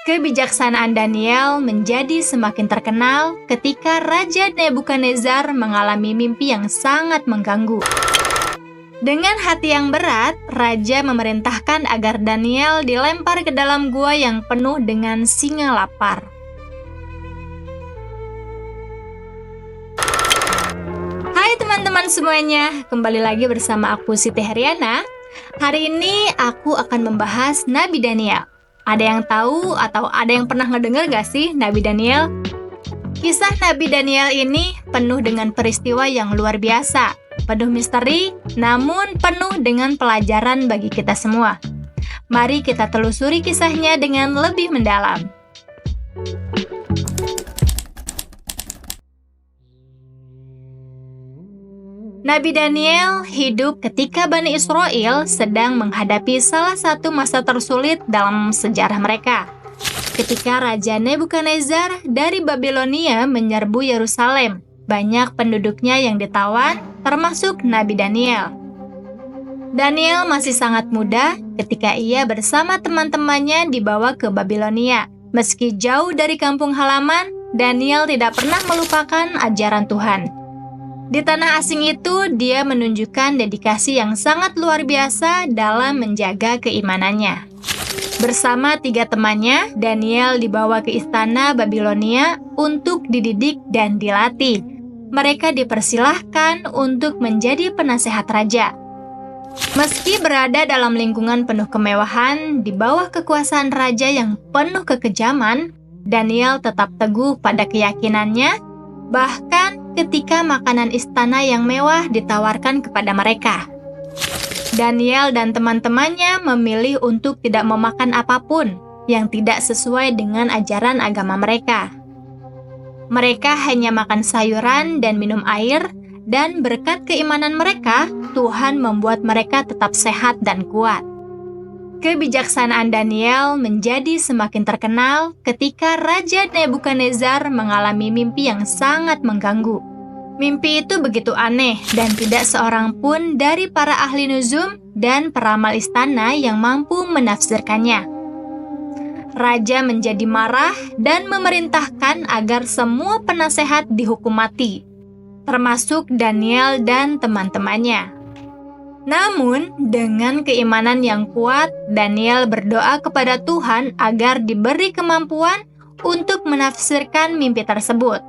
Kebijaksanaan Daniel menjadi semakin terkenal ketika Raja Nebukadnezar mengalami mimpi yang sangat mengganggu. Dengan hati yang berat, Raja memerintahkan agar Daniel dilempar ke dalam gua yang penuh dengan singa lapar. Hai teman-teman semuanya, kembali lagi bersama aku Siti Heriana. Hari ini aku akan membahas Nabi Daniel. Ada yang tahu atau ada yang pernah ngedengar gak sih Nabi Daniel? Kisah Nabi Daniel ini penuh dengan peristiwa yang luar biasa, penuh misteri, namun penuh dengan pelajaran bagi kita semua. Mari kita telusuri kisahnya dengan lebih mendalam. Nabi Daniel hidup ketika Bani Israel sedang menghadapi salah satu masa tersulit dalam sejarah mereka. Ketika Raja Nebukadnezar dari Babilonia menyerbu Yerusalem, banyak penduduknya yang ditawan, termasuk Nabi Daniel. Daniel masih sangat muda ketika ia bersama teman-temannya dibawa ke Babilonia. Meski jauh dari kampung halaman, Daniel tidak pernah melupakan ajaran Tuhan. Di tanah asing itu, dia menunjukkan dedikasi yang sangat luar biasa dalam menjaga keimanannya. Bersama 3 temannya, Daniel dibawa ke istana Babilonia untuk dididik dan dilatih. Mereka dipersilahkan untuk menjadi penasehat raja. Meski berada dalam lingkungan penuh kemewahan, di bawah kekuasaan raja yang penuh kekejaman, Daniel tetap teguh pada keyakinannya, bahkan ketika makanan istana yang mewah ditawarkan kepada mereka. Daniel dan teman-temannya memilih untuk tidak memakan apapun yang tidak sesuai dengan ajaran agama mereka. Mereka hanya makan sayuran dan minum air, dan berkat keimanan mereka, Tuhan membuat mereka tetap sehat dan kuat. Kebijaksanaan Daniel menjadi semakin terkenal ketika Raja Nebukadnezar mengalami mimpi yang sangat mengganggu. Mimpi itu begitu aneh dan tidak seorang pun dari para ahli nuzum dan peramal istana yang mampu menafsirkannya. Raja menjadi marah dan memerintahkan agar semua penasehat dihukum mati, termasuk Daniel dan teman-temannya. Namun, dengan keimanan yang kuat, Daniel berdoa kepada Tuhan agar diberi kemampuan untuk menafsirkan mimpi tersebut.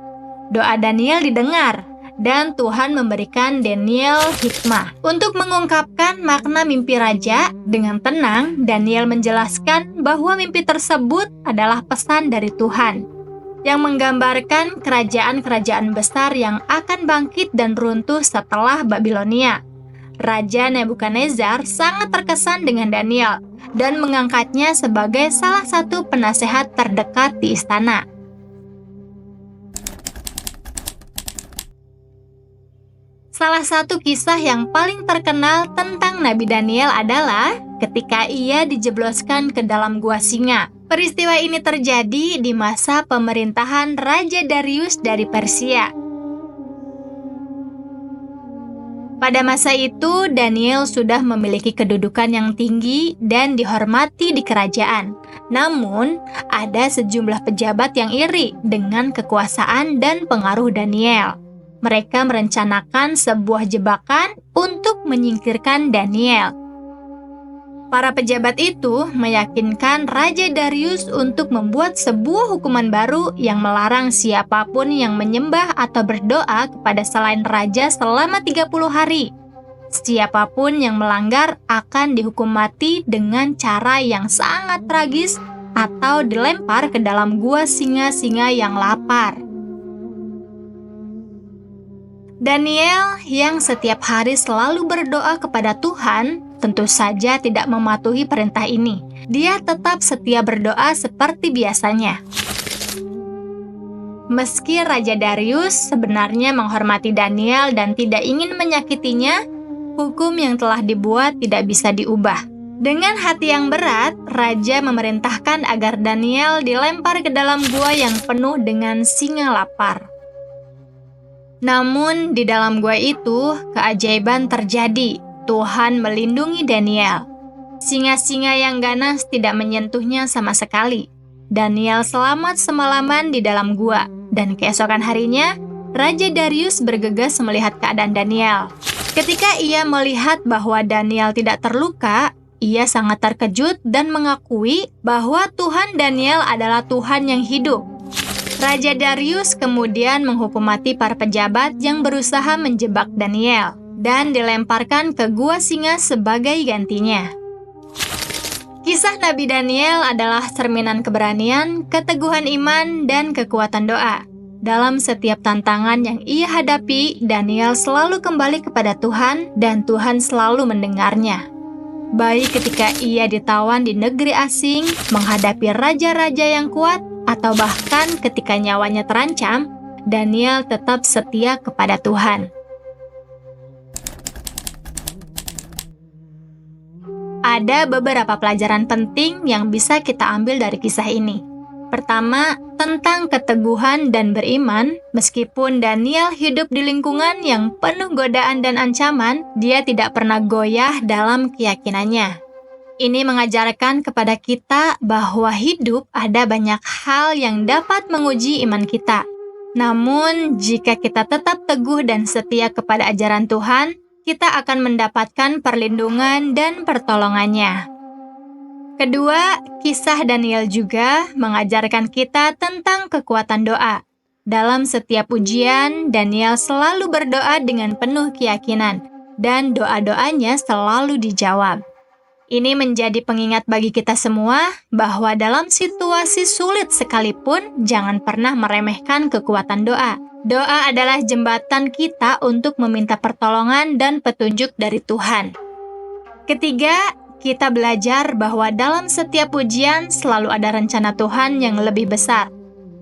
Doa Daniel didengar, dan Tuhan memberikan Daniel hikmah. Untuk mengungkapkan makna mimpi raja, dengan tenang, Daniel menjelaskan bahwa mimpi tersebut adalah pesan dari Tuhan, yang menggambarkan kerajaan-kerajaan besar yang akan bangkit dan runtuh setelah Babilonia. Raja Nebukadnezar sangat terkesan dengan Daniel dan mengangkatnya sebagai salah satu penasehat terdekat di istana. Salah satu kisah yang paling terkenal tentang Nabi Daniel adalah ketika ia dijebloskan ke dalam gua singa. Peristiwa ini terjadi di masa pemerintahan Raja Darius dari Persia. Pada masa itu, Daniel sudah memiliki kedudukan yang tinggi dan dihormati di kerajaan. Namun, ada sejumlah pejabat yang iri dengan kekuasaan dan pengaruh Daniel. Mereka merencanakan sebuah jebakan untuk menyingkirkan Daniel. Para pejabat itu meyakinkan Raja Darius untuk membuat sebuah hukuman baru yang melarang siapapun yang menyembah atau berdoa kepada selain raja selama 30 hari. Siapapun yang melanggar akan dihukum mati dengan cara yang sangat tragis atau dilempar ke dalam gua singa-singa yang lapar. Daniel yang setiap hari selalu berdoa kepada Tuhan, tentu saja tidak mematuhi perintah ini. Dia tetap setia berdoa seperti biasanya. Meski Raja Darius sebenarnya menghormati Daniel dan tidak ingin menyakitinya, hukum yang telah dibuat tidak bisa diubah. Dengan hati yang berat, Raja memerintahkan agar Daniel dilempar ke dalam gua yang penuh dengan singa lapar. Namun di dalam gua itu, keajaiban terjadi. Tuhan melindungi Daniel. Singa-singa yang ganas tidak menyentuhnya sama sekali. Daniel selamat semalaman di dalam gua, dan keesokan harinya, Raja Darius bergegas melihat keadaan Daniel. Ketika ia melihat bahwa Daniel tidak terluka, ia sangat terkejut dan mengakui bahwa Tuhan Daniel adalah Tuhan yang hidup. Raja Darius kemudian menghukum mati para pejabat yang berusaha menjebak Daniel dan dilemparkan ke gua singa sebagai gantinya. Kisah Nabi Daniel adalah cerminan keberanian, keteguhan iman, dan kekuatan doa. Dalam setiap tantangan yang ia hadapi, Daniel selalu kembali kepada Tuhan dan Tuhan selalu mendengarnya. Baik ketika ia ditawan di negeri asing, menghadapi raja-raja yang kuat, atau bahkan ketika nyawanya terancam, Daniel tetap setia kepada Tuhan. Ada beberapa pelajaran penting yang bisa kita ambil dari kisah ini. Pertama, tentang keteguhan dan beriman. Meskipun Daniel hidup di lingkungan yang penuh godaan dan ancaman, dia tidak pernah goyah dalam keyakinannya. Ini mengajarkan kepada kita bahwa hidup ada banyak hal yang dapat menguji iman kita. Namun, jika kita tetap teguh dan setia kepada ajaran Tuhan, kita akan mendapatkan perlindungan dan pertolongannya. Kedua, kisah Daniel juga mengajarkan kita tentang kekuatan doa. Dalam setiap ujian, Daniel selalu berdoa dengan penuh keyakinan, dan doa-doanya selalu dijawab. Ini menjadi pengingat bagi kita semua bahwa dalam situasi sulit sekalipun, jangan pernah meremehkan kekuatan doa. Doa adalah jembatan kita untuk meminta pertolongan dan petunjuk dari Tuhan. Ketiga, kita belajar bahwa dalam setiap ujian selalu ada rencana Tuhan yang lebih besar.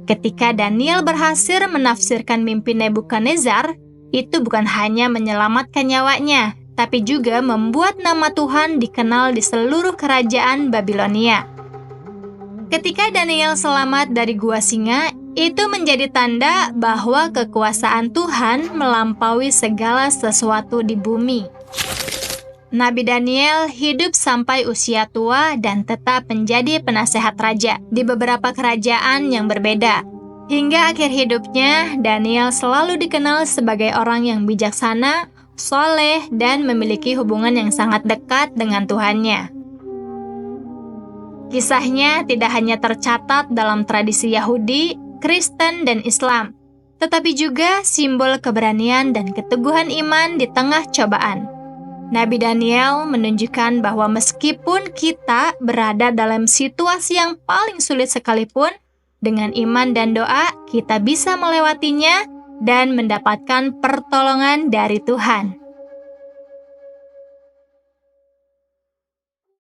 Ketika Daniel berhasil menafsirkan mimpi Nebukadnezar, itu bukan hanya menyelamatkan nyawanya, tapi juga membuat nama Tuhan dikenal di seluruh kerajaan Babilonia. Ketika Daniel selamat dari gua singa, itu menjadi tanda bahwa kekuasaan Tuhan melampaui segala sesuatu di bumi. Nabi Daniel hidup sampai usia tua dan tetap menjadi penasehat raja di beberapa kerajaan yang berbeda. Hingga akhir hidupnya, Daniel selalu dikenal sebagai orang yang bijaksana, soleh, dan memiliki hubungan yang sangat dekat dengan Tuhannya. Kisahnya tidak hanya tercatat dalam tradisi Yahudi, Kristen, dan Islam, tetapi juga simbol keberanian dan keteguhan iman di tengah cobaan. Nabi Daniel menunjukkan bahwa meskipun kita berada dalam situasi yang paling sulit sekalipun, dengan iman dan doa kita bisa melewatinya dan mendapatkan pertolongan dari Tuhan.